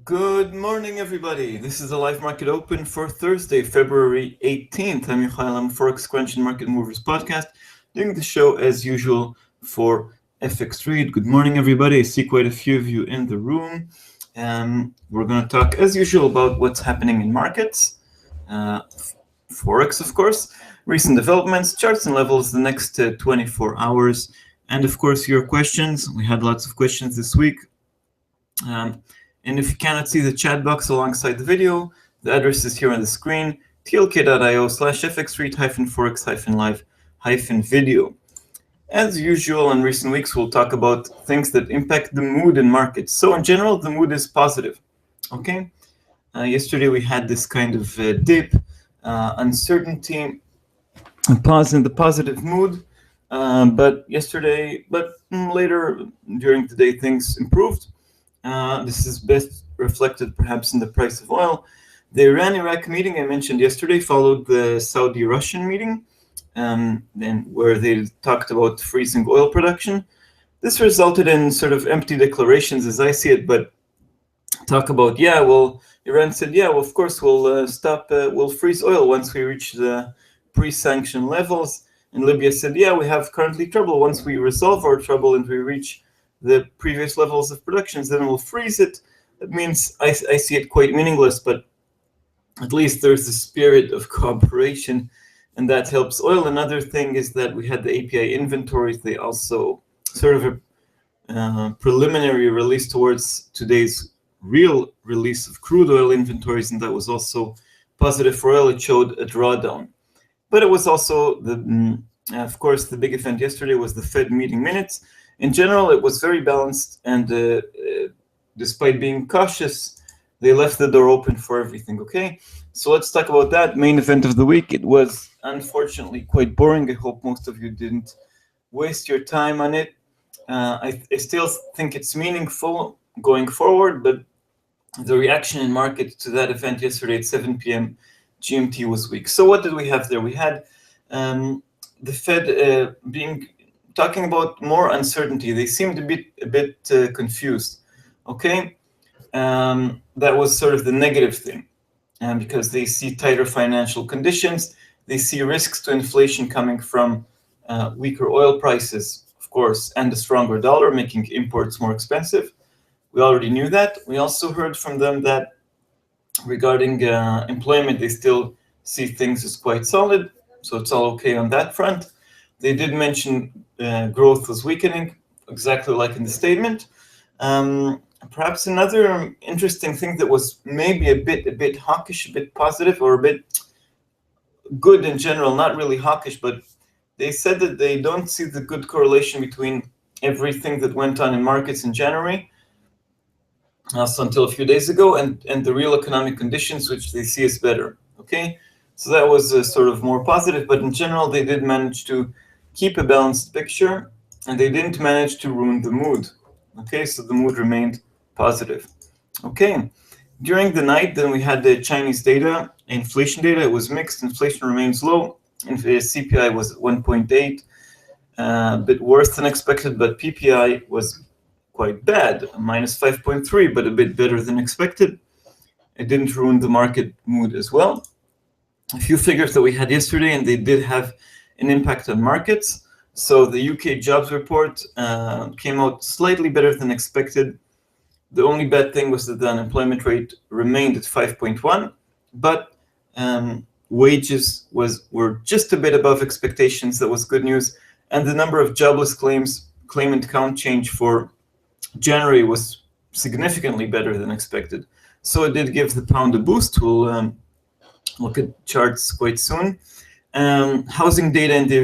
Good morning, everybody. This is the live market open for Thursday, February 18th. I'm Yohay Elam, Forex Crunch and Market Movers podcast, doing the show as usual for FX Trade. Good morning, everybody. I see quite a few of you in the room. We're going to talk, as usual, about what's happening in markets, Forex, of course, recent developments, charts and levels, the next 24 hours, and of course, your questions. We had lots of questions this week. And if you cannot see the chat box alongside the video, the address is here on the screen, tlk.io/fxread-live-video. As usual in recent weeks, we'll talk about things that impact the mood in markets. So in general, the mood is positive. Okay. Yesterday we had this kind of dip, uncertainty, a pause in the positive mood. But later during the day, things improved. This is best reflected perhaps in the price of oil. The Iran-Iraq meeting I mentioned yesterday followed the Saudi-Russian meeting, where they talked about freezing oil production. This resulted in sort of empty declarations as I see it, but talk about, Iran said, of course, we'll freeze oil once we reach the pre-sanction levels. And Libya said, we have currently trouble. Once we resolve our trouble and we reach the previous levels of productions, then we'll freeze it. That means I see it quite meaningless, but at least there's a spirit of cooperation, and that helps oil. Another thing is that we had the API inventories. They also sort of a preliminary release towards today's real release of crude oil inventories, and that was also positive for oil. It showed a drawdown. But it was also, of course, the big event yesterday was the Fed meeting minutes. In general, it was very balanced, and despite being cautious, they left the door open for everything, okay? So let's talk about that main event of the week. It was unfortunately quite boring. I hope most of you didn't waste your time on it. I still think it's meaningful going forward, but the reaction in market to that event yesterday at 7 p.m. GMT was weak. So what did we have there? We had the Fed talking about more uncertainty. They seemed a bit confused. Okay, that was sort of the negative thing, because they see tighter financial conditions. They see risks to inflation coming from weaker oil prices, of course, and a stronger dollar, making imports more expensive. We already knew that. We also heard from them that regarding employment, they still see things as quite solid. So it's all okay on that front. They did mention growth was weakening, exactly like in the statement. Perhaps another interesting thing that was maybe a bit hawkish, a bit positive, or a bit good in general, not really hawkish, but they said that they don't see the good correlation between everything that went on in markets in January, also until a few days ago, and the real economic conditions, which they see as better. Okay, so that was sort of more positive, but in general, they did manage to keep a balanced picture, and they didn't manage to ruin the mood. Okay, so the mood remained positive. Okay, during the night, then we had the Chinese data, inflation data. It was mixed. Inflation remains low. And the CPI was at 1.8, a bit worse than expected, but PPI was quite bad, minus 5.3, but a bit better than expected. It didn't ruin the market mood as well. A few figures that we had yesterday, and they did have an impact on markets. So the UK jobs report came out slightly better than expected. The only bad thing was that the unemployment rate remained at 5.1, but wages were just a bit above expectations. That was good news. And the number of jobless claimant count change for January was significantly better than expected. So it did give the pound a boost. We'll look at charts quite soon. Housing data in the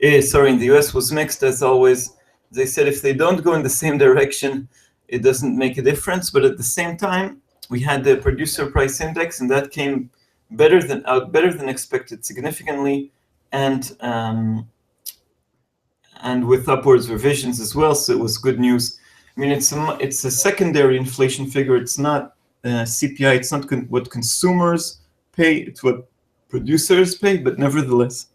in the US was mixed as always. They said if they don't go in the same direction, it doesn't make a difference. But at the same time, we had the producer price index, and that came better than expected significantly, and with upwards revisions as well. So it was good news. I mean, it's a secondary inflation figure. It's not CPI. It's not what consumers pay. It's what producers pay. But nevertheless,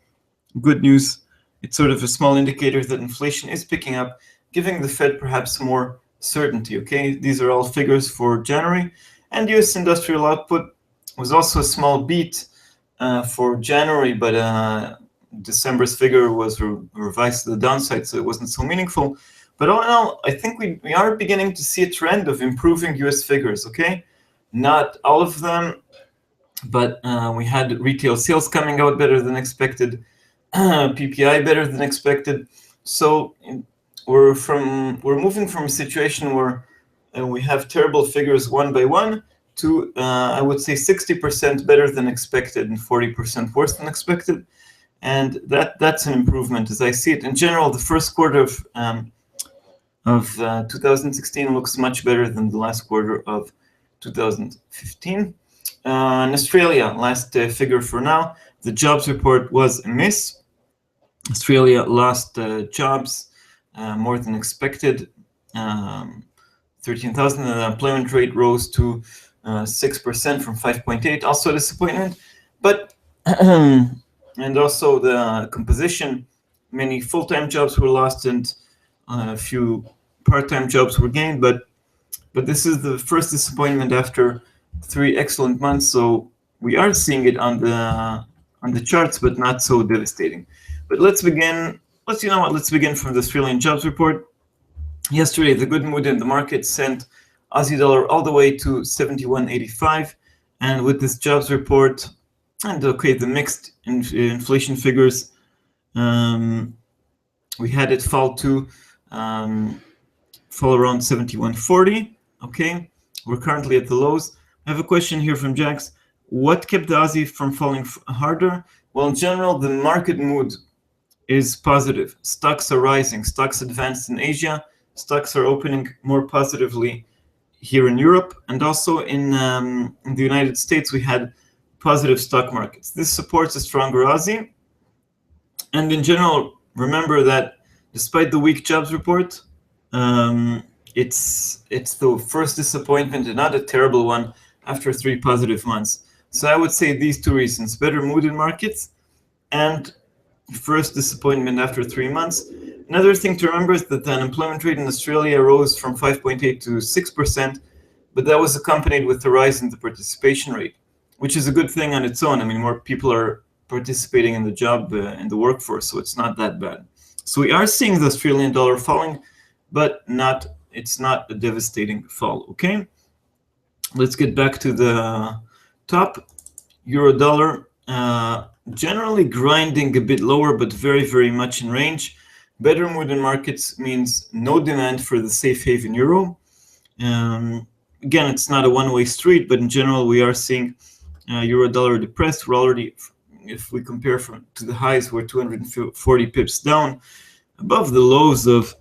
good news. It's sort of a small indicator that inflation is picking up, giving the Fed perhaps more certainty. Okay, these are all figures for January, and U.S. industrial output was also a small beat for January, but December's figure was revised to the downside, so it wasn't so meaningful. But all in all, I think we are beginning to see a trend of improving U.S. figures. Okay, not all of them, but we had retail sales coming out better than expected, PPI better than expected. So we're moving from a situation where we have terrible figures one by one to I would say 60% better than expected and 40% worse than expected, and that's an improvement as I see it. In general, the first quarter of 2016 looks much better than the last quarter of 2015. In Australia, last figure for now, the jobs report was a miss. Australia lost jobs more than expected, 13,000, and the employment rate rose to 6% from 5.8, also a disappointment. But and also the composition, many full-time jobs were lost and a few part-time jobs were gained, but this is the first disappointment after 3 excellent months, so we are seeing it on the charts, but not so devastating. But let's begin from the Australian jobs report. Yesterday, the good mood in the market sent Aussie dollar all the way to 71.85, and with this jobs report and the mixed inflation figures, we had it fall around 71.40. Okay, we're currently at the lows. I have a question here from Jax. What kept the Aussie from falling harder? Well, in general, the market mood is positive. Stocks are rising. Stocks advanced in Asia. Stocks are opening more positively here in Europe, and also in the United States, we had positive stock markets. This supports a stronger Aussie. And in general, remember that despite the weak jobs report, it's the first disappointment and not a terrible one after 3 positive months. So I would say these 2 reasons: better mood in markets and first disappointment after 3 months. Another thing to remember is that the unemployment rate in Australia rose from 5.8 to 6%, but that was accompanied with a rise in the participation rate, which is a good thing on its own. I mean, more people are participating in the job in the workforce, so it's not that bad. So we are seeing the Australian dollar falling, but it's not a devastating fall. Okay, let's get back to the top. Euro dollar generally grinding a bit lower, but very, very much in range. Better mood in markets means no demand for the safe haven euro. Again, it's not a one-way street, but in general, we are seeing euro dollar depressed. We're already, if we compare to the highs, we're 240 pips down, above the lows of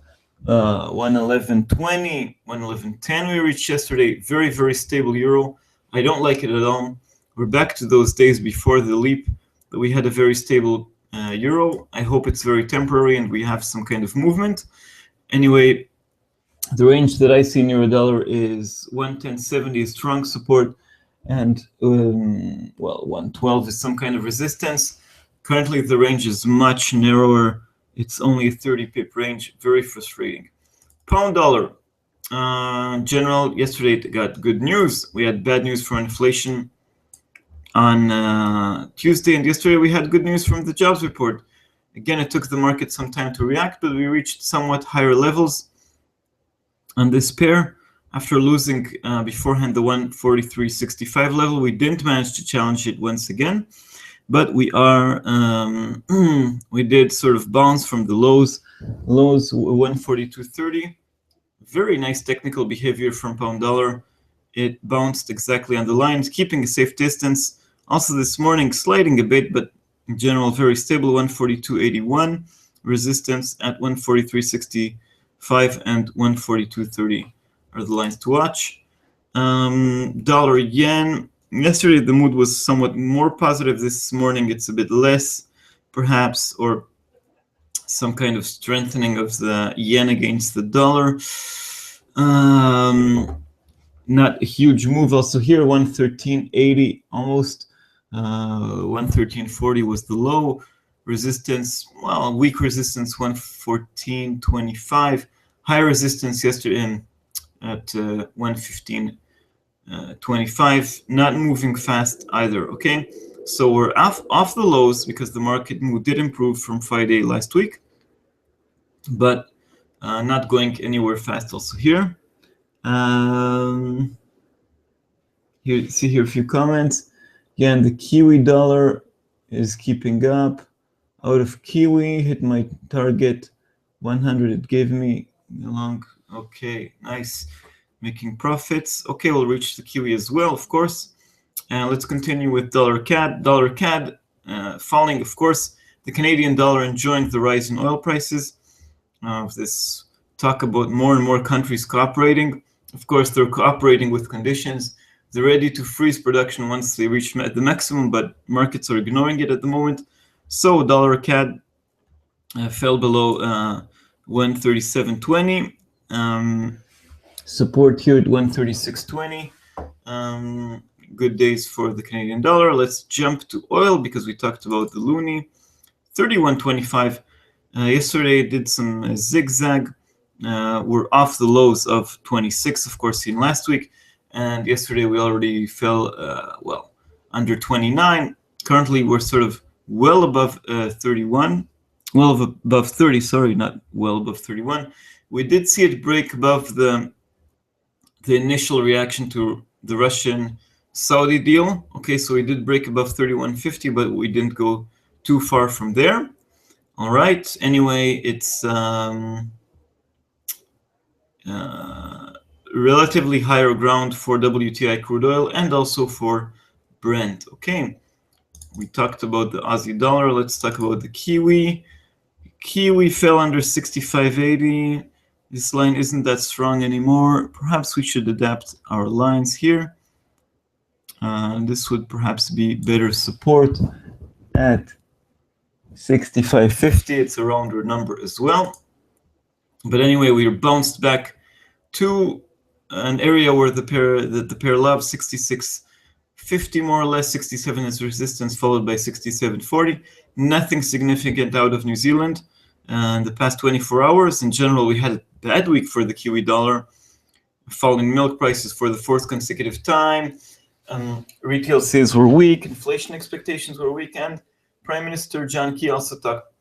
111.20, 111.10 we reached yesterday. Very, very stable euro. I don't like it at all. We're back to those days before the leap that we had a very stable euro. I hope it's very temporary and we have some kind of movement. Anyway, the range that I see in euro dollar is 110.70 is strong support, and 112 is some kind of resistance. Currently, the range is much narrower. It's only a 30 pip range. Very frustrating. Pound dollar. General, yesterday it got good news. We had bad news for inflation on Tuesday, and yesterday we had good news from the jobs report. Again, it took the market some time to react, but we reached somewhat higher levels on this pair. After losing beforehand the 143.65 level, we didn't manage to challenge it once again, but we are we did sort of bounce from the lows 142.30. Very nice technical behavior from pound dollar. It bounced exactly on the lines, keeping a safe distance. Also this morning, sliding a bit, but in general, very stable. 142.81, resistance at 143.65 and 142.30 are the lines to watch. Dollar yen. Yesterday, the mood was somewhat more positive. This morning, it's a bit less, perhaps, or some kind of strengthening of the yen against the dollar. Not a huge move. Also here, 113.80 almost. 113.40 was the low. Resistance, well, weak resistance, 114.25. High resistance yesterday, at 115.25, not moving fast either. Okay, so we're off the lows because the market mood did improve from Friday last week, but not going anywhere fast. Also here, see here a few comments. Again, the Kiwi dollar is keeping up. Out of Kiwi, hit my target 100. It gave me long. Okay, nice. Making profits. Okay, we'll reach the Kiwi as well, of course. And let's continue with dollar CAD. Dollar CAD falling, of course. The Canadian dollar enjoying the rise in oil prices. This talk about more and more countries cooperating. Of course, they're cooperating with conditions. They're ready to freeze production once they reach the maximum, but markets are ignoring it at the moment. So dollar CAD fell below 137.20. Support here at 136.20. Good days for the Canadian dollar. Let's jump to oil because we talked about the loonie. 31.25. Yesterday did some zigzag. We're off the lows of 26, of course, seen last week. And yesterday we already fell, under 29. Currently we're sort of well above 31. Well above 30, sorry, not well above 31. We did see it break above the initial reaction to the Russian-Saudi deal. Okay, so we did break above 31.50, but we didn't go too far from there. All right, anyway, it's relatively higher ground for WTI crude oil and also for Brent. Okay, we talked about the Aussie dollar. Let's talk about the Kiwi. Kiwi fell under 65.80. This line isn't that strong anymore. Perhaps we should adapt our lines here. This would perhaps be better support at 65.50. It's a rounder number as well. But anyway, we bounced back to an area where the pair loves, 66.50 more or less. 67 as resistance, followed by 67.40. Nothing significant out of New Zealand. In the past 24 hours, in general, we had a bad week for the Kiwi dollar. Falling milk prices for the fourth consecutive time. Retail sales were weak. Inflation expectations were weak. And Prime Minister John Key also talked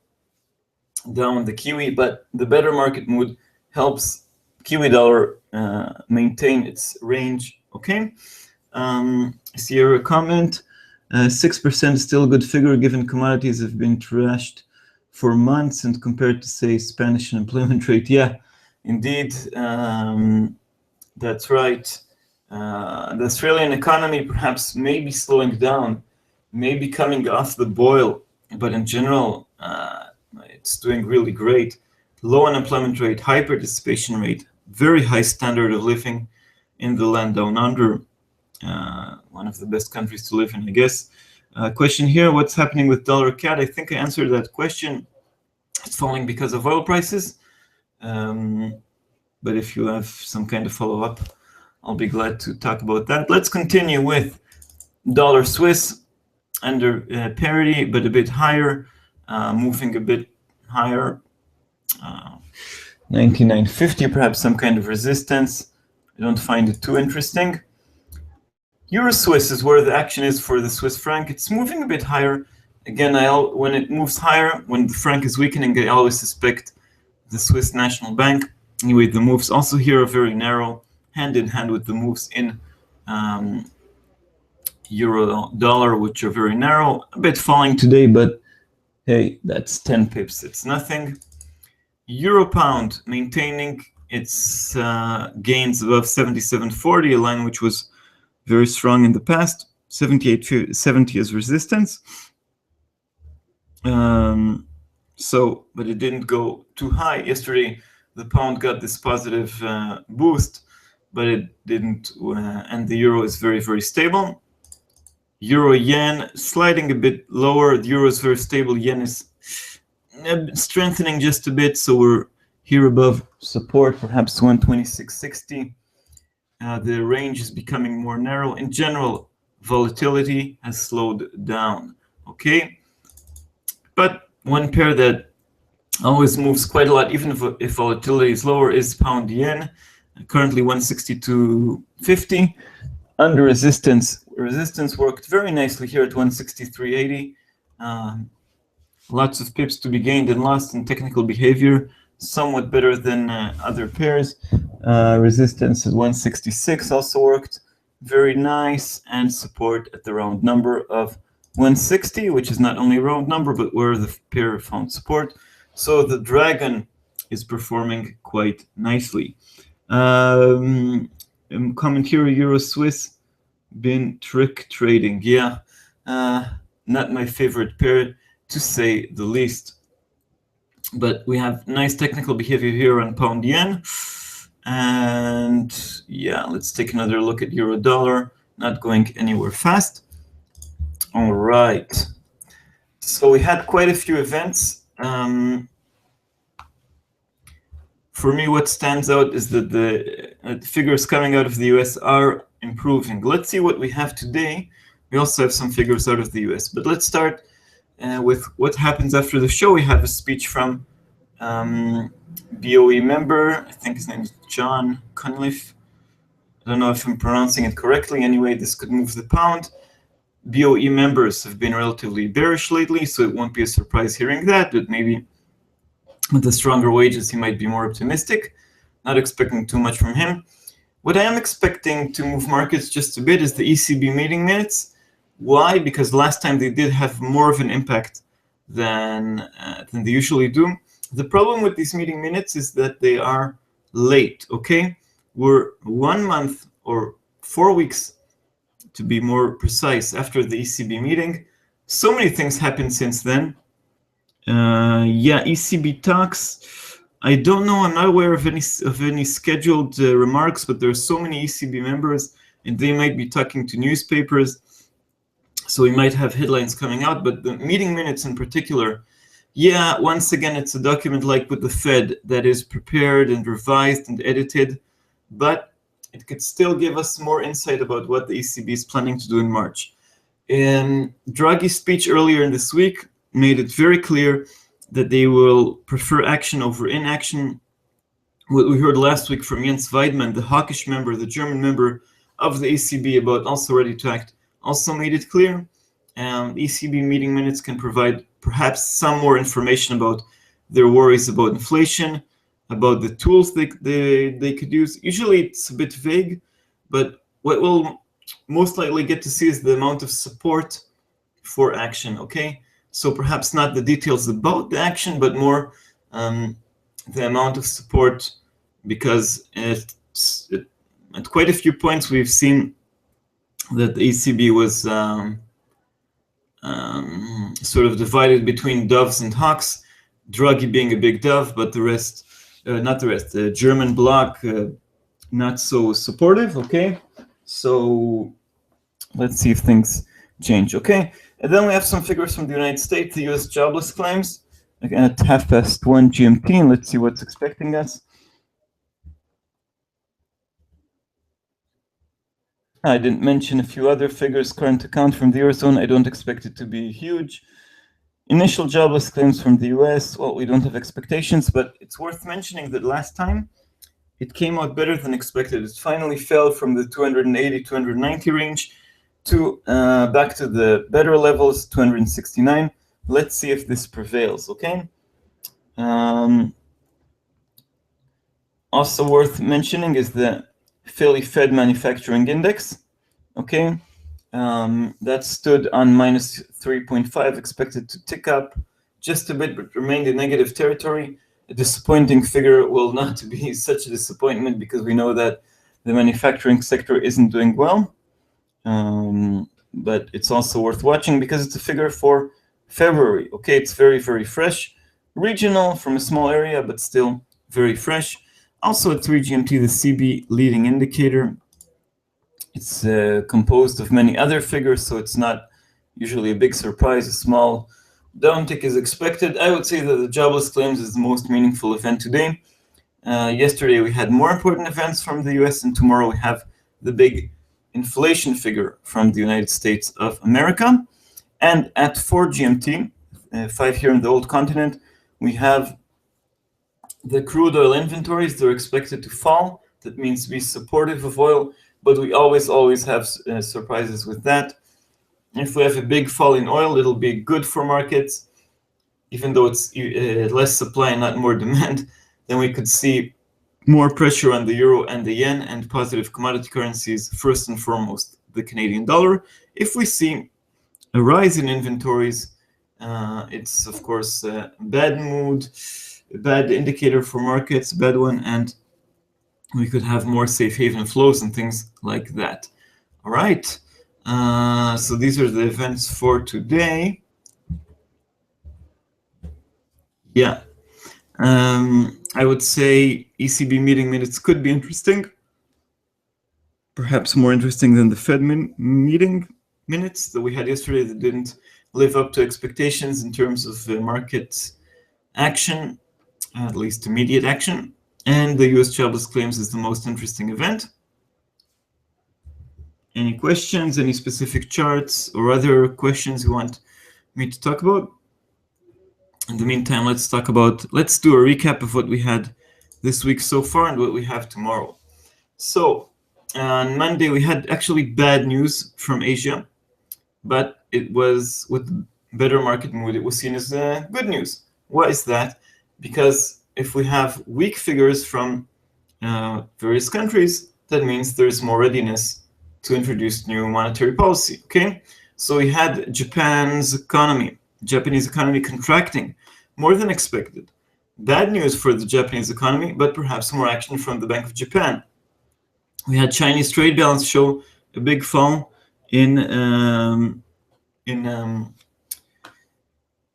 down the Kiwi. But the better market mood helps Kiwi dollar maintain its range. Okay. I see a comment. 6% is still a good figure given commodities have been trashed for months and compared to, say, Spanish unemployment rate. Yeah, indeed, that's right. The Australian economy perhaps may be slowing down, may be coming off the boil, but in general, it's doing really great. Low unemployment rate, high participation rate, very high standard of living in the land down under. One of the best countries to live in, I guess. Question here, what's happening with dollar CAD? I think I answered that question. It's falling because of oil prices. But if you have some kind of follow-up, I'll be glad to talk about that. Let's continue with dollar Swiss under parity, but a bit higher, moving a bit higher. 99.50, perhaps some kind of resistance. I don't find it too interesting. Euro Swiss is where the action is for the Swiss franc. It's moving a bit higher. Again, when it moves higher, when the franc is weakening, I always suspect the Swiss National Bank. Anyway, the moves also here are very narrow, hand in hand with the moves in euro dollar, which are very narrow. A bit falling today, but hey, that's 10 pips. It's nothing. Euro pound maintaining its gains above 77.40, a line which was very strong in the past. 78.70 as resistance. But it didn't go too high. Yesterday, the pound got this positive boost, but it didn't, and the euro is very, very stable. Euro yen sliding a bit lower. The euro is very stable. Yen is strengthening just a bit, so we're here above support, perhaps 126.60. The range is becoming more narrow. In general, volatility has slowed down. Okay, but one pair that always moves quite a lot, even if volatility is lower, is pound yen. currently 162.50. Under resistance worked very nicely here at 163.80. Lots of pips to be gained and lost in technical behavior, somewhat better than other pairs. Resistance at 166 also worked very nice, and support at the round number of 160, which is not only a round number, but where the pair found support. So the dragon is performing quite nicely. Comment here, Euro Swiss, been trick trading. Yeah, not my favorite pair, to say the least. But we have nice technical behavior here on pound yen. And yeah, let's take another look at euro dollar, not going anywhere fast. All right. So we had quite a few events. For me, what stands out is that the figures coming out of the US are improving. Let's see what we have today. We also have some figures out of the US, but let's start with what happens after the show. We have a speech from BOE member. I think his name is John Cunliffe. I don't know if I'm pronouncing it correctly. Anyway, this could move the pound. BOE members have been relatively bearish lately, so it won't be a surprise hearing that, but maybe with the stronger wages, he might be more optimistic. Not expecting too much from him. What I am expecting to move markets just a bit is the ECB meeting minutes. Why? Because last time they did have more of an impact than they usually do. The problem with these meeting minutes is that they are late, okay? We're 1 month or 4 weeks, to be more precise, after the ECB meeting. So many things happened since then. Yeah, ECB talks. I don't know. I'm not aware of any scheduled remarks, but there are so many ECB members, and they might be talking to newspapers, so we might have headlines coming out. But the meeting minutes in particular, yeah, once again, it's a document like with the Fed that is prepared and revised and edited, but it could still give us more insight about what the ECB is planning to do in March. Draghi's speech earlier in this week made it very clear that they will prefer action over inaction. What we heard last week from Jens Weidmann, the hawkish member, the German member of the ECB, about also ready to act, also made it clear. ECB meeting minutes can provide perhaps some more information about their worries about inflation, about the tools they could use. Usually it's a bit vague, but what we'll most likely get to see is the amount of support for action, okay? So perhaps not the details about the action, but more the amount of support, because at quite a few points we've seen that the ECB was sort of divided between doves and hawks, Draghi being a big dove, but the rest, the German bloc, not so supportive, okay? So let's see if things change, okay? And then we have some figures from the United States, the US jobless claims, again at 1:30 GMT, and let's see what's expecting us. I didn't mention a few other figures. Current account from the Eurozone, I don't expect it to be huge. Initial jobless claims from the US, well, we don't have expectations, but it's worth mentioning that last time it came out better than expected. It finally fell from the 280, 290 range to back to the better levels, 269. Let's see if this prevails, okay? Also worth mentioning is the Philly Fed Manufacturing Index, okay? That stood on minus 3.5, expected to tick up just a bit, but remained in negative territory. A disappointing figure will not be such a disappointment because we know that the manufacturing sector isn't doing well. But it's also worth watching because it's a figure for February. Okay, it's very, very fresh. Regional from a small area, but still very fresh. Also at 3 GMT, the CB leading indicator. It's composed of many other figures, so it's not usually a big surprise. A small downtick is expected. I would say that the jobless claims is the most meaningful event today. Yesterday we had more important events from the US, and tomorrow we have the big inflation figure from the United States of America. And at 4 GMT, 5 here in the old continent, we have the crude oil inventories. They're expected to fall That means be supportive of oil, but we always have surprises with that. If we have a big fall in oil, it'll be good for markets, even though it's less supply and not more demand. Then we could see more pressure on the euro and the yen, and positive commodity currencies, first and foremost the Canadian dollar. If we see a rise in inventories, it's of course a bad mood, a bad indicator for markets, bad one, and we could have more safe haven flows and things like that. All right, so these are the events for today. Yeah, I would say ECB meeting minutes could be interesting, perhaps more interesting than the Fed meeting minutes that we had yesterday that didn't live up to expectations in terms of market action, at least immediate action. And the US jobless claims is the most interesting event. Any questions, any specific charts or other questions you want me to talk about? In the meantime, let's do a recap of what we had this week so far and what we have tomorrow. So on Monday, we had actually bad news from Asia, but it was with better market mood. It was seen as good news. Why is that? Because if we have weak figures from various countries, that means there's more readiness to introduce new monetary policy. Okay, so we had Japanese economy contracting more than expected. Bad news for the Japanese economy, but perhaps more action from the Bank of Japan. We had Chinese trade balance show a big fall in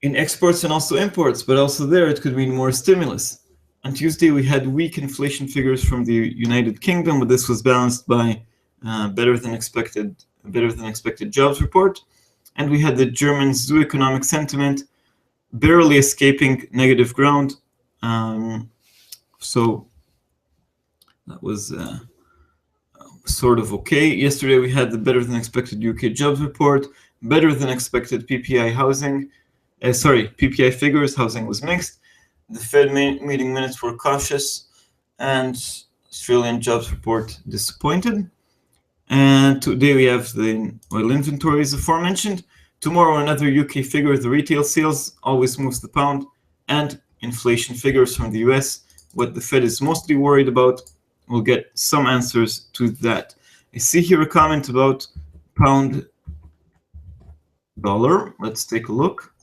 exports and also imports, but also there it could mean more stimulus. On Tuesday, we had weak inflation figures from the United Kingdom, but this was balanced by better than expected jobs report. And we had the German zoo economic sentiment barely escaping negative ground. So that was sort of okay. Yesterday, we had the better than expected UK jobs report, better than expected PPI PPI figures. Housing was mixed. The Fed meeting minutes were cautious, and Australian jobs report disappointed. And today we have the oil inventories aforementioned. Tomorrow, another UK figure, the retail sales always moves the pound, and inflation figures from the US. What the Fed is mostly worried about, we'll get some answers to that. I see here a comment about pound dollar. Let's take a look.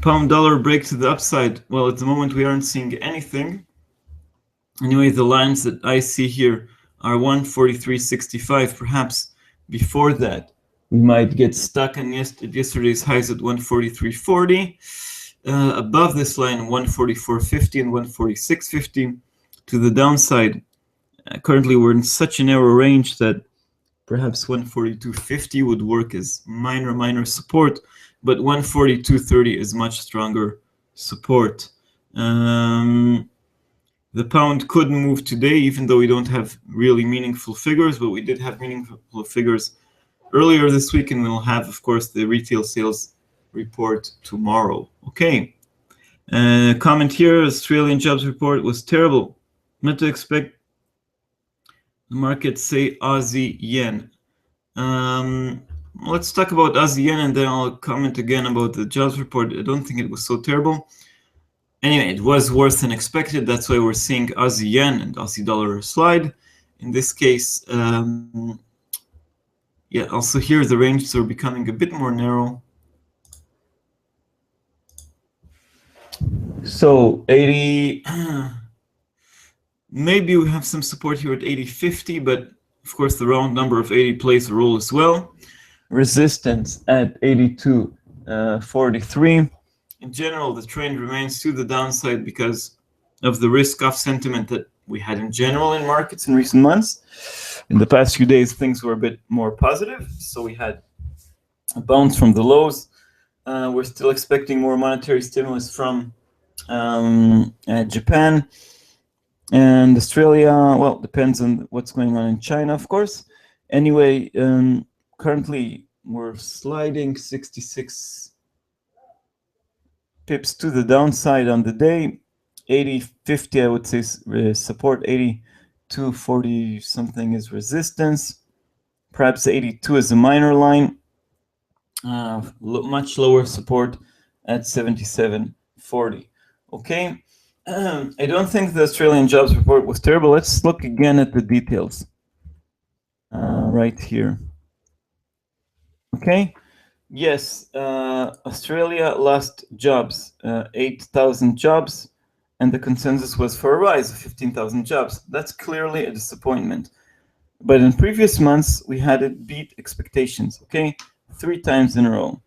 Pound dollar break to the upside. Well, at the moment we aren't seeing anything. Anyway, the lines that I see here are 143.65. Perhaps before that, we might get stuck on yesterday's highs at 143.40. Above this line, 144.50 and 146.50 to the downside. Currently, we're in such a narrow range that perhaps 142.50 would work as minor support, but 142.30 is much stronger support. The pound could move today, even though we don't have really meaningful figures, but we did have meaningful figures earlier this week, and we'll have, of course, the retail sales report tomorrow. Okay. Comment here, Australian jobs report was terrible. Not to expect the market say Aussie yen. Let's talk about Aussie yen, and then I'll comment again about the jobs report. I don't think it was so terrible. Anyway, it was worse than expected. That's why we're seeing Aussie yen and Aussie dollar slide. In this case, yeah, also here the ranges are becoming a bit more narrow. So 80, maybe we have some support here at 80.50, but of course the round number of 80 plays a role as well. Resistance at 82.43. In general, the trend remains to the downside because of the risk-off sentiment that we had in general in markets in recent months. In the past few days, things were a bit more positive, so we had a bounce from the lows. We're still expecting more monetary stimulus from Japan and Australia. Well, depends on what's going on in China, of course. Anyway, currently we're sliding 66 pips to the downside on the day. 80.50, I would say support. 82.40 something is resistance. Perhaps 82 is a minor line. Much lower support at 77.40. Okay. I don't think the Australian jobs report was terrible. Let's look again at the details right here. Okay. Yes, Australia lost jobs, 8,000 jobs, and the consensus was for a rise of 15,000 jobs. That's clearly a disappointment. But in previous months, we had it beat expectations, okay? 3 times in a row.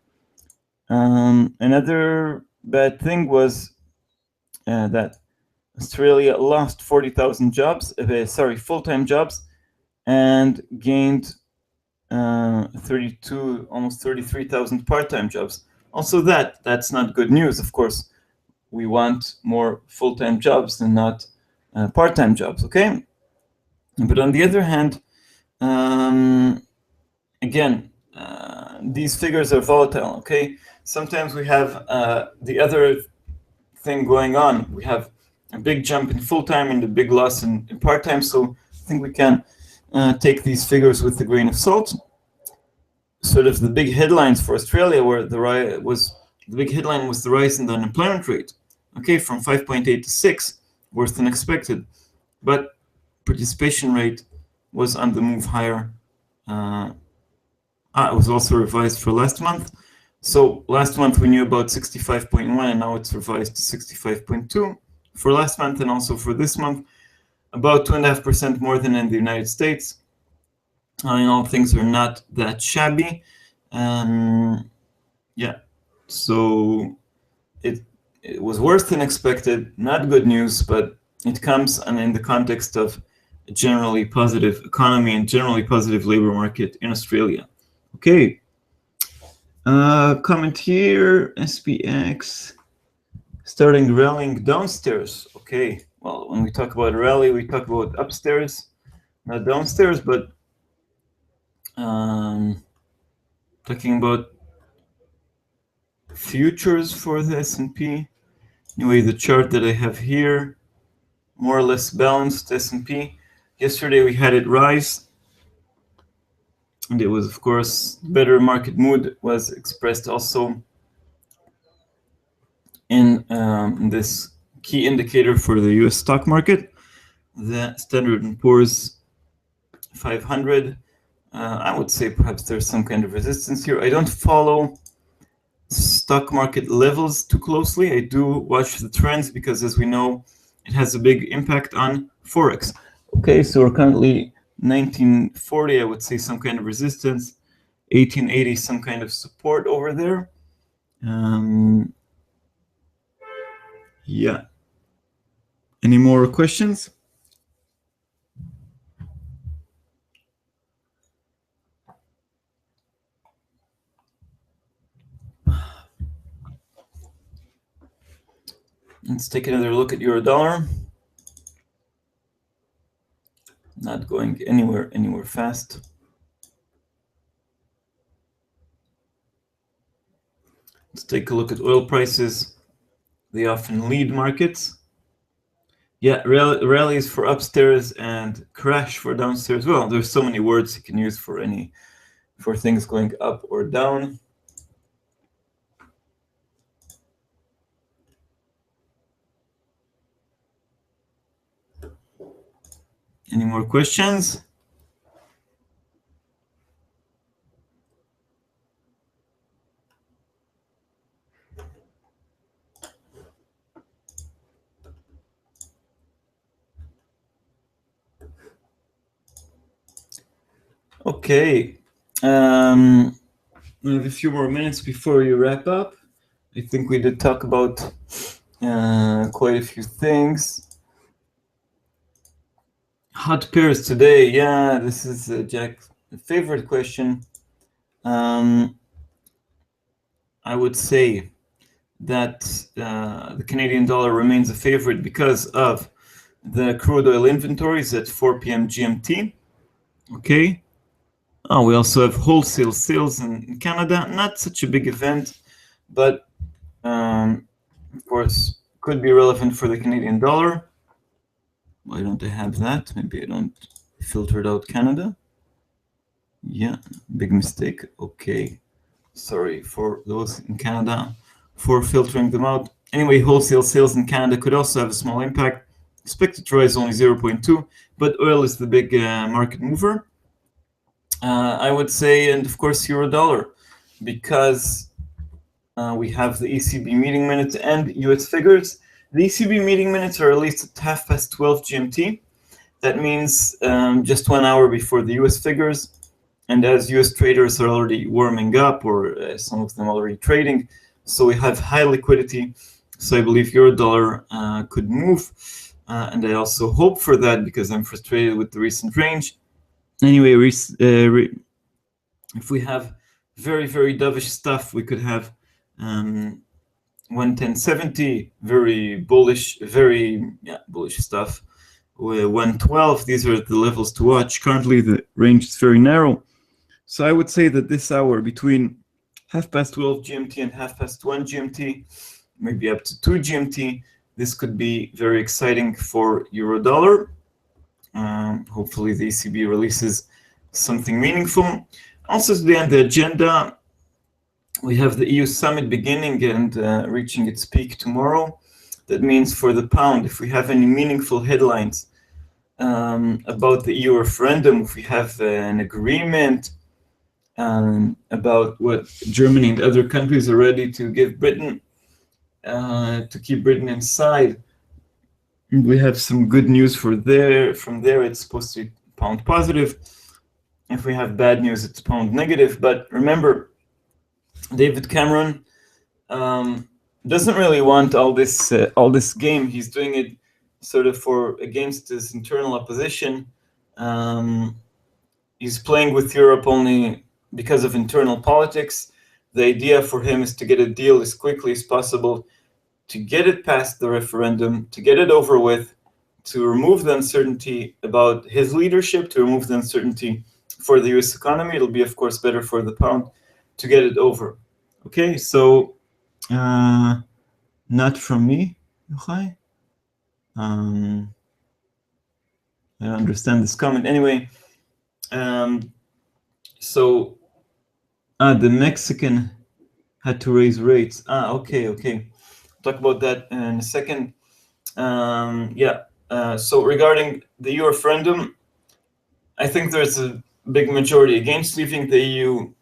Another bad thing was that Australia lost 40,000 jobs, full-time jobs, and gained 32, almost 33,000 part-time jobs. Also that's not good news, of course. We want more full-time jobs than not part-time jobs, okay? But on the other hand, again, these figures are volatile, okay? Sometimes we have the other thing going on. We have a big jump in full-time and a big loss in part-time, so I think we can take these figures with a grain of salt. Sort of the big headlines for Australia were the big headline was the rise in the unemployment rate, okay, from 5.8 to 6, worse than expected, but participation rate was on the move higher. It was also revised for last month. So last month we knew about 65.1, and now it's revised to 65.2 for last month, and also for this month, about 2.5% more than in the United States. Things are not that shabby. Yeah, so it was worse than expected. Not good news, but it comes in the context of a generally positive economy and generally positive labor market in Australia. Okay. Comment here, SPX starting rallying downstairs. Okay, well, when we talk about rally, we talk about upstairs, not downstairs, but talking about futures for the S&P. Anyway, the chart that I have here, more or less balanced S&P. Yesterday we had it rise, and it was, of course, better market mood was expressed also in this key indicator for the US stock market, the Standard & Poor's 500. I would say perhaps there's some kind of resistance here. I don't follow stock market levels too closely. I do watch the trends because, as we know, it has a big impact on Forex. Okay, so we're currently 1940, I would say some kind of resistance, 1880, some kind of support over there. Yeah. Any more questions? Let's take another look at euro dollar. Not going anywhere fast. Let's take a look at oil prices. They often lead markets. Yeah, rallies for upstairs and crash for downstairs. Well, there's so many words you can use for things going up or down. Any more questions? Okay. We have a few more minutes before you wrap up. I think we did talk about quite a few things. Hot pairs today. Yeah, this is Jack's favorite question. I would say that the Canadian dollar remains a favorite because of the crude oil inventories at 4 p.m. GMT. Okay. Oh, we also have wholesale sales in Canada. Not such a big event, but of course, could be relevant for the Canadian dollar. Why don't I have that? Maybe I don't filtered out Canada. Yeah, big mistake. Okay, sorry for those in Canada for filtering them out. Anyway, wholesale sales in Canada could also have a small impact. Expected to rise only 0.2, but oil is the big market mover. I would say, and of course, euro dollar, because we have the ECB meeting minutes and US figures. The ECB meeting minutes are released at 12:30 GMT. That means just 1 hour before the US figures. And as US traders are already warming up, or some of them already trading, so we have high liquidity. So I believe euro dollar could move. And I also hope for that because I'm frustrated with the recent range. Anyway, if we have very, very dovish stuff, we could have 110.70, very bullish, bullish stuff. 112, these are the levels to watch. Currently, the range is very narrow. So I would say that this hour between 12:30 GMT and 1:30 GMT, maybe up to 2 GMT, this could be very exciting for euro dollar. Hopefully the ECB releases something meaningful. Also today on the agenda, we have the EU summit beginning and reaching its peak tomorrow. That means for the pound, if we have any meaningful headlines about the EU referendum, if we have an agreement about what Germany and other countries are ready to give Britain, to keep Britain inside, we have some good news from there. It's supposed to be pound positive. If we have bad news, it's pound negative. But remember, David Cameron doesn't really want all this game. He's doing it sort of against his internal opposition. He's playing with Europe only because of internal politics. The idea for him is to get a deal as quickly as possible, to get it past the referendum, to get it over with, to remove the uncertainty about his leadership, to remove the uncertainty for the US economy. It'll be, of course, better for the pound to get it over. Okay, so not from me, Yohay. I don't understand this comment. Anyway, so the Mexican had to raise rates. Okay. Talk about that in a second. So regarding the EU referendum, I think there's a big majority against leaving the EU.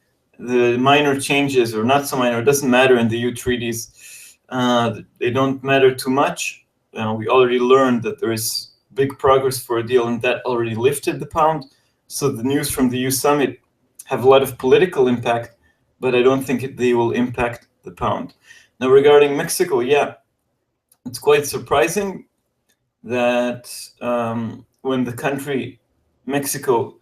The minor changes, or not so minor, it doesn't matter in the EU treaties. They don't matter too much. We already learned that there is big progress for a deal, and that already lifted the pound. So the news from the EU summit have a lot of political impact, but I don't think they will impact the pound. Now, regarding Mexico, it's quite surprising that when the country, Mexico,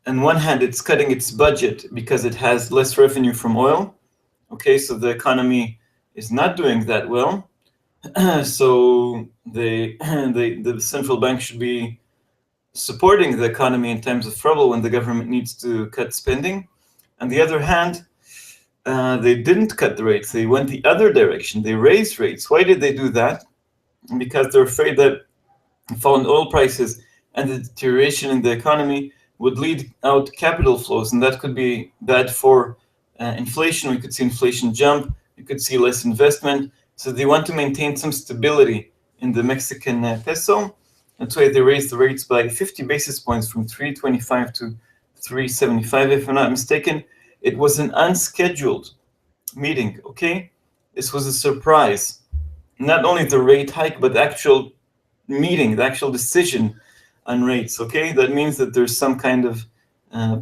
on one hand, it's cutting its budget because it has less revenue from oil. Okay, so the economy is not doing that well. So the central bank should be supporting the economy in times of trouble when the government needs to cut spending. On the other hand, they didn't cut the rates. They went the other direction. They raised rates. Why did they do that? Because they're afraid that falling oil prices and the deterioration in the economy would lead out capital flows, and that could be bad for inflation. We could see inflation jump. You could see less investment. So they want to maintain some stability in the Mexican peso. That's why they raised the rates by 50 basis points from 325 to 375, if I'm not mistaken. It was an unscheduled meeting, okay? This was a surprise. Not only the rate hike, but the actual meeting, the actual decision on rates, okay? That means that there's some kind of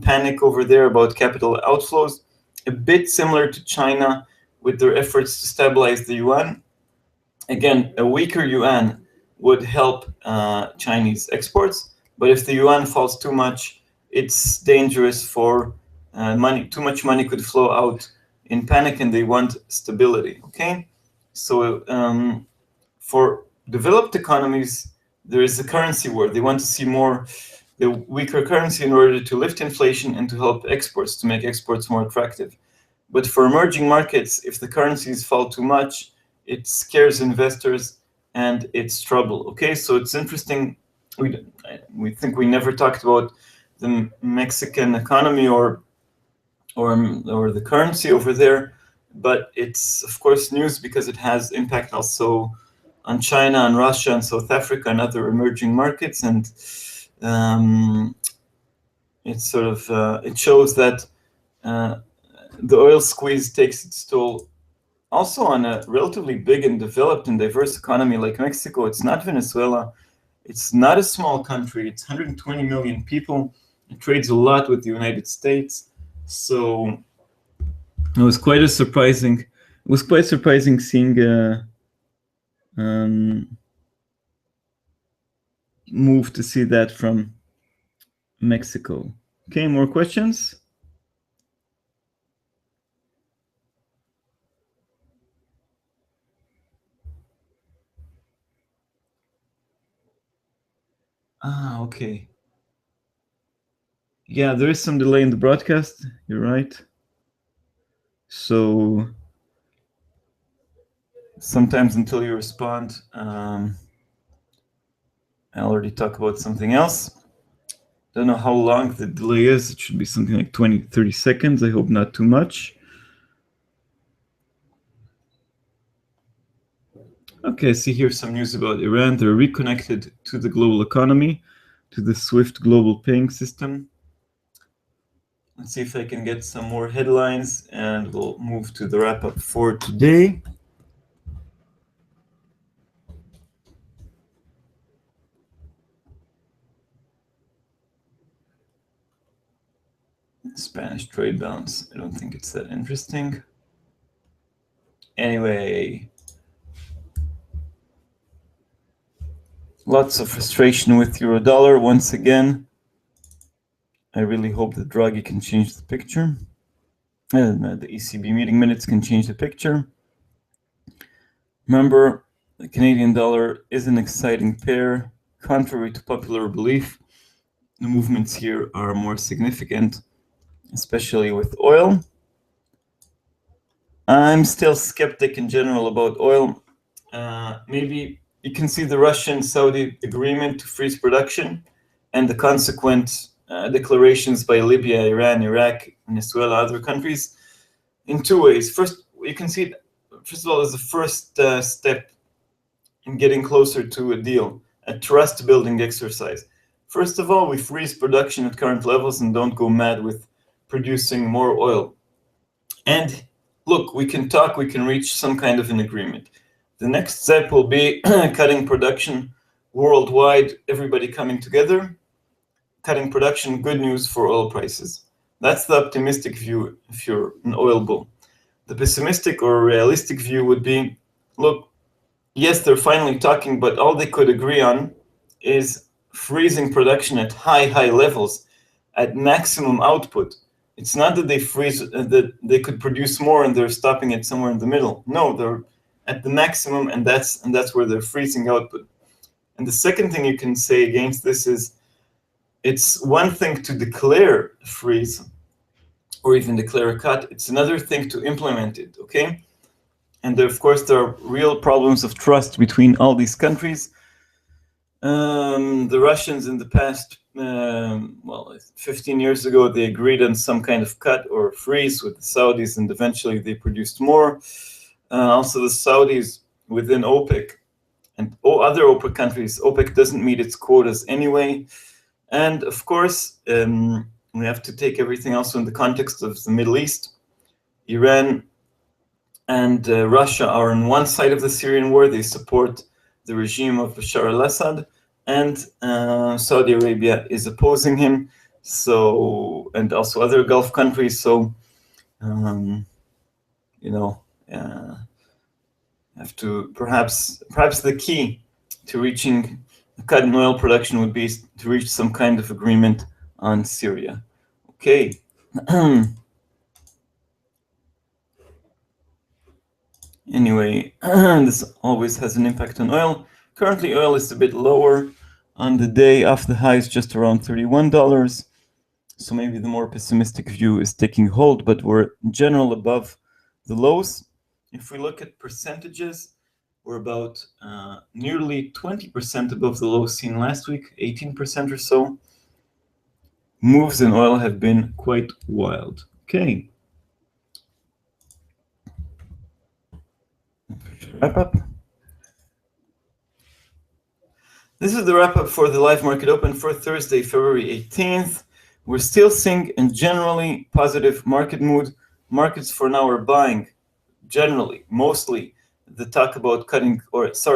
panic over there about capital outflows, a bit similar to China with their efforts to stabilize the yuan. Again, a weaker yuan would help Chinese exports, but if the yuan falls too much, it's dangerous for money. Too much money could flow out in panic, and they want stability, okay? So for developed economies, there is a currency war. They want to see more the weaker currency in order to lift inflation and to help exports, to make exports more attractive. But for emerging markets, if the currencies fall too much, it scares investors, and it's trouble. Okay, so it's interesting. We think we never talked about the Mexican economy or the currency over there, but it's of course news because it has impact also on China and Russia and South Africa and other emerging markets, and it's sort of it shows that the oil squeeze takes its toll also on a relatively big and developed and diverse economy like Mexico. It's not Venezuela. It's not a small country. It's 120 million people. It trades a lot with the United States. So it was quite surprising. It was quite surprising seeing a move to see that from Mexico. Okay, more questions? Okay. Yeah, there is some delay in the broadcast. You're right. So sometimes until you respond, I already talk about something else. Don't know how long the delay is. It should be something like 20, 30 seconds. I hope not too much. Okay, I see here some news about Iran. They're reconnected to the global economy, to the SWIFT global paying system. Let's see if I can get some more headlines, and we'll move to the wrap-up for today. Spanish trade balance. I don't think it's that interesting. Anyway, lots of frustration with euro dollar once again. I really hope that Draghi can change the picture. The ECB meeting minutes can change the picture. Remember, the Canadian dollar is an exciting pair. Contrary to popular belief, the movements here are more significant, especially with oil. I'm still skeptic in general about oil. Maybe you can see the Russian-Saudi agreement to freeze production and the consequent declarations by Libya, Iran, Iraq, Venezuela, other countries in two ways. First, you can see it, first of all, as the first step in getting closer to a deal, a trust-building exercise. First of all, we freeze production at current levels and don't go mad with producing more oil. And look, we can talk, we can reach some kind of an agreement. The next step will be cutting production worldwide, everybody coming together, cutting production, good news for oil prices. That's the optimistic view if you're an oil bull. The pessimistic or realistic view would be, look, yes, they're finally talking, but all they could agree on is freezing production at high levels, at maximum output. It's not that they freeze, that they could produce more and they're stopping it somewhere in the middle. No, they're at the maximum, and that's where they're freezing output. And the second thing you can say against this is, it's one thing to declare a freeze or even declare a cut. It's another thing to implement it, okay? And of course, there are real problems of trust between all these countries. The Russians in the past, 15 years ago, they agreed on some kind of cut or freeze with the Saudis, and eventually they produced more. Also, the Saudis within OPEC and other OPEC countries, OPEC doesn't meet its quotas anyway. And of course, we have to take everything also in the context of the Middle East. Iran and Russia are on one side of the Syrian war. They support the regime of Bashar al-Assad, and Saudi Arabia is opposing him. So, and also other Gulf countries. So, have to perhaps the key to reaching a cut in oil production would be to reach some kind of agreement on Syria. Okay. Anyway, this always has an impact on oil. Currently, oil is a bit lower on the day off the highs, just around $31. So maybe the more pessimistic view is taking hold, but we're in general above the lows. If we look at percentages, We're about nearly 20% above the low seen last week, 18% or so. Moves in oil have been quite wild. Okay. Wrap up. This is the wrap up for the live market open for Thursday, February 18th. We're still seeing a generally positive market mood. Markets for now are buying, generally, mostly, the talk about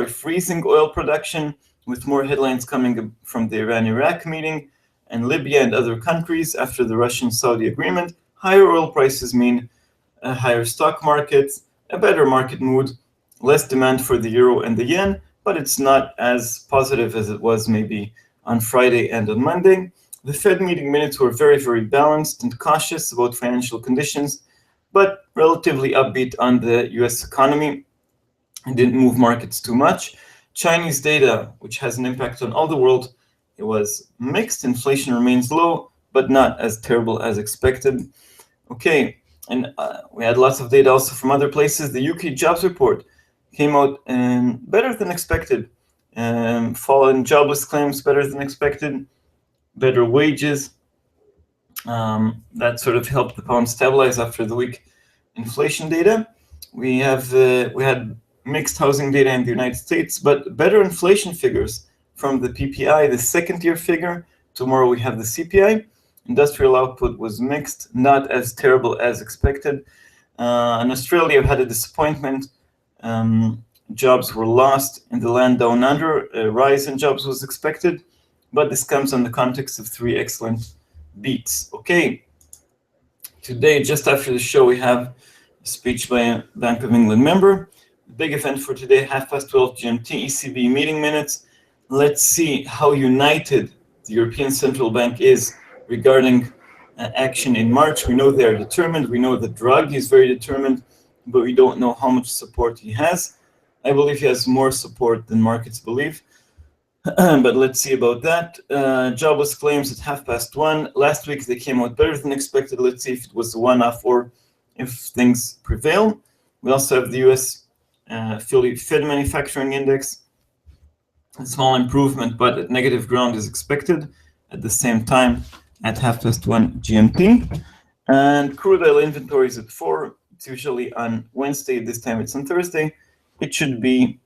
freezing oil production, with more headlines coming from the Iran-Iraq meeting and Libya and other countries after the Russian-Saudi agreement. Higher oil prices mean a higher stock market, a better market mood, less demand for the euro and the yen, but it's not as positive as it was maybe on Friday and on Monday. The Fed meeting minutes were very, very balanced and cautious about financial conditions, but relatively upbeat on the US economy and didn't move markets too much. Chinese data, which has an impact on all the world, it was mixed. Inflation remains low, but not as terrible as expected. Okay, and we had lots of data also from other places. The UK jobs report came out better than expected. Fall in jobless claims better than expected. Better wages. That sort of helped the pound stabilize after the weak inflation data. We had mixed housing data in the United States, but better inflation figures from the PPI, the second-year figure. Tomorrow we have the CPI. Industrial output was mixed, not as terrible as expected. In Australia, we had a disappointment. Jobs were lost in the land down under. A rise in jobs was expected, but this comes in the context of 3 excellent beats. Okay, today, just after the show, we have a speech by a Bank of England member. The big event for today, 12:30 GMT, ECB meeting minutes. Let's see how united the European Central Bank is regarding action in March. We know they are determined. We know that Draghi is very determined, but we don't know how much support he has. I believe he has more support than markets believe. But let's see about that. Jobless claims at 1:30. Last week they came out better than expected. Let's see if it was a one-off or if things prevail. We also have the US Philly Fed Manufacturing Index. A small improvement, but at negative ground is expected at the same time at 1:30 GMT. And crude oil inventories at 4. It's usually on Wednesday. This time it's on Thursday. It should be,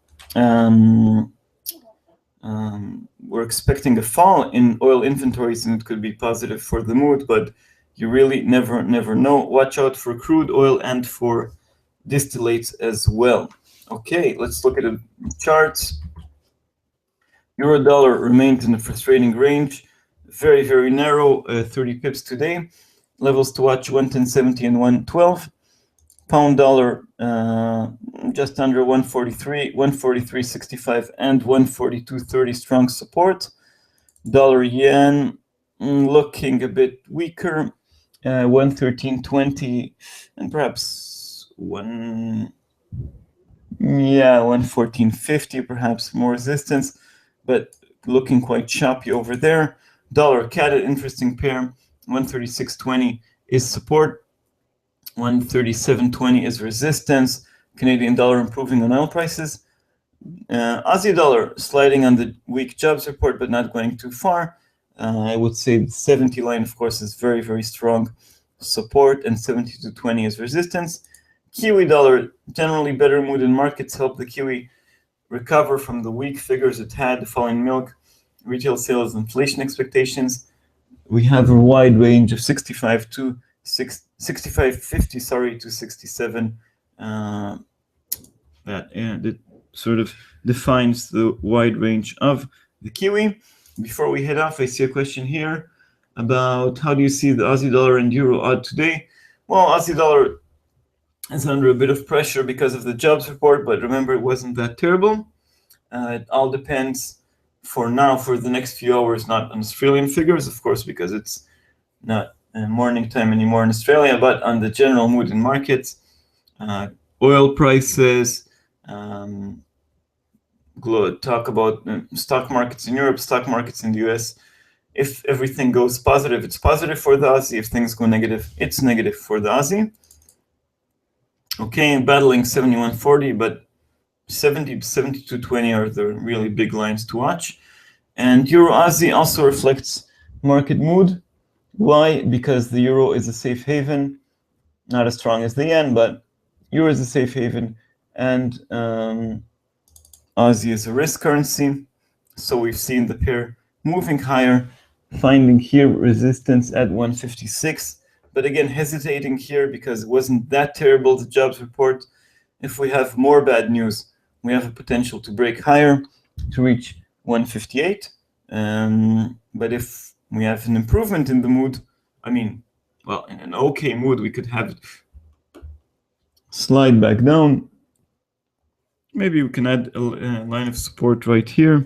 we're expecting a fall in oil inventories, and it could be positive for the mood, but you really never know. Watch out for crude oil and for distillates as well. Okay, let's look at the charts. Euro dollar remained in a frustrating range, very, very narrow, 30 pips today. Levels to watch 110.70 and 112. Pound dollar just under 143, 143.65 and 142.30 strong support. Dollar yen looking a bit weaker, 113.20 and perhaps 114.50, perhaps more resistance, but looking quite choppy over there. Dollar CAD, interesting pair, 136.20 is support. 137.20 is resistance. Canadian dollar improving on oil prices. Aussie dollar sliding on the weak jobs report, but not going too far. I would say the 70 line, of course, is very, very strong support, and 72.20 is resistance. Kiwi dollar, generally better mood in markets, help the Kiwi recover from the weak figures it had following milk, retail sales, inflation expectations. We have a wide range of 65 to 65.50, to 67. That sort of defines the wide range of the Kiwi. Before we head off, I see a question here about how do you see the Aussie dollar and euro odd today? Well, Aussie dollar is under a bit of pressure because of the jobs report, but remember, it wasn't that terrible. It all depends for now, for the next few hours, not on Australian figures, of course, because it's not morning time anymore in Australia, but on the general mood in markets, oil prices, talk about stock markets in Europe, stock markets in the US. If everything goes positive, it's positive for the Aussie. If things go negative, it's negative for the Aussie. Okay, battling 71.40, but 70 to 72.20 are the really big lines to watch. And Euro Aussie also reflects market mood. Why? Because the euro is a safe haven, not as strong as the yen, but euro is a safe haven, and Aussie is a risk currency. So we've seen the pair moving higher, finding here resistance at 156, but again hesitating here because it wasn't that terrible, the jobs report. If we have more bad news, we have a potential to break higher to reach 158. But if we have an improvement in the mood, I mean, well, in an okay mood, we could have it slide back down. Maybe we can add a line of support right here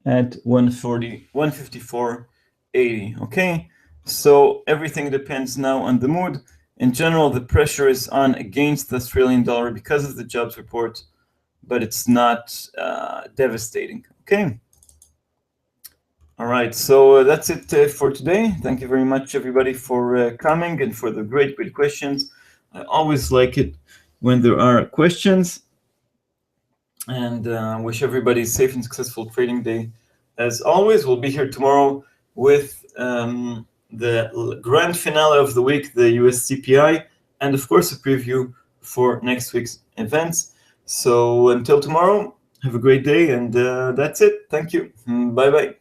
at 154.80. Okay, so everything depends now on the mood. In general, the pressure is on against the Australian dollar because of the jobs report, but it's not devastating. Okay. All right, so that's it for today. Thank you very much, everybody, for coming and for the great questions. I always like it when there are questions. And wish everybody a safe and successful trading day. As always, we'll be here tomorrow with the grand finale of the week, the US CPI, and of course a preview for next week's events. So until tomorrow, have a great day, and that's it. Thank you. Bye-bye.